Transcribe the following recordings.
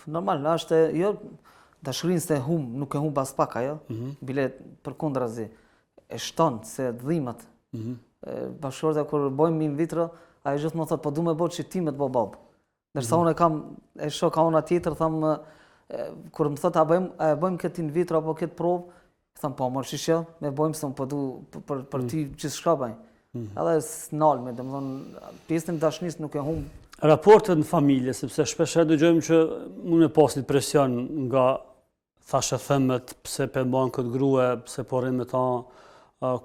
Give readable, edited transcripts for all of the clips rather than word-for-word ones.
normal, është jo dashurinë se nuk e humb as pak ajo. Bile përkundrazi e shton se dhimbët. Bashkëshorta kur bëjmë in vitro, ai gjithmonë thotë po du me bëj çitim të bab. Ndërsa unë e shoh ka ona tjetër, tham kur më thotë a bëjmë këtë in vitro apo këtë provë, tham po mos shishë, me bëjmë se po du për ti gjithçka bëj. Edhe s'nalme, domethënë pjesën e dashurisë nuk e humb. Raportet në familje, sepse shpesh dëgjojmë që mund të pas një presion nga thashë themët, pse pe mban këtë grua, pse po rrin me ta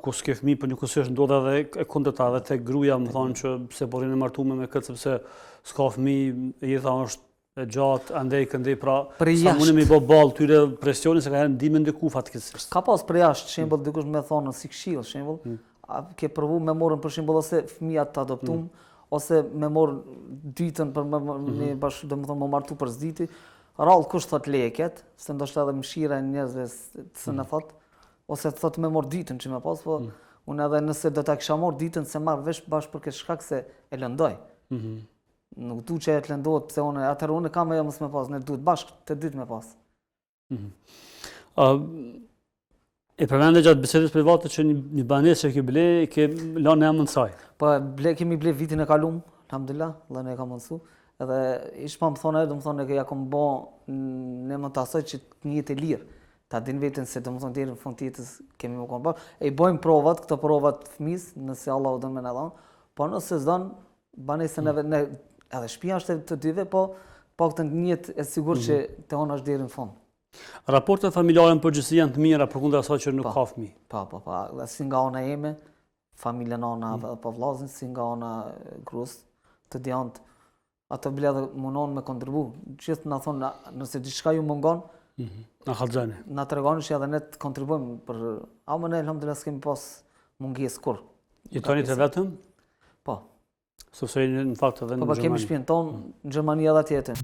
ku s'ke fëmijë, por njëkohësisht është ndodha edhe e kundërta, edhe tek gruaja më thonë që pse po rrin e martuar me këtë sepse s'ka fëmijë, jetha është e gjatë, andej këndej pra sa mundem i bë ball tyre presionin se ka herë ndihmë ndiku fatkeqësisht. Ka pas për jashtë shembull dikush më thonë si këshill shembull, ke provu me morën për shembull ose fëmia të adoptuar ose me morë ditën për me bashkë domethënë më martu për s'diti. Rall kush thot leket, se ndoshta edhe mëshira e njerëzve se na thot, ose thot me morë ditën që më pas, po unë edhe nëse do ta kisha morë ditën se marr vesh bashkë për këtë shkak se e lëndoj. Nuk du që e të lëndohet, pse atëherë unë kam e mos me pas, ne duhet bashkë të dytë me pas. E përmendë gjatë bisedës private që një banesë që ke ble, ke lanë emrin saj. Po kemi ble vitin e kalum, alhamdulillah, Allah ne ka mundsu. Edhe ish pa më thonë edhe, më thonë e ja kom bo në emrin të asaj që të jetë e lirë. Ta din veten se domethënë deri në fund të jetës kemi më kon bashkë. E bëjmë provat, këto provat fëmis, nëse Allah u don me na dhon. Po nëse s'don, banesën edhe shtëpia është të dyve, po këtë njët e sigurt që te ona është deri në fund. Raportet familjare në përgjithësi janë të mira përkundër asaj që nuk ka fëmijë. Po, si nga ona ime, familja nona apo vllazën, si nga ona gruas të djant, ato bile edhe mundon me kontribu. Gjithë na thonë nëse diçka ju mungon, na kallxoni. Na tregoni që edhe ne të kontribuojmë për ne alhamdulillah s'kemi pas mungesë kur. Jetoni të vetëm? Po. Sepse në fakt edhe në Gjermani. Po kemi shtëpinë tonë në Gjermani edhe atje.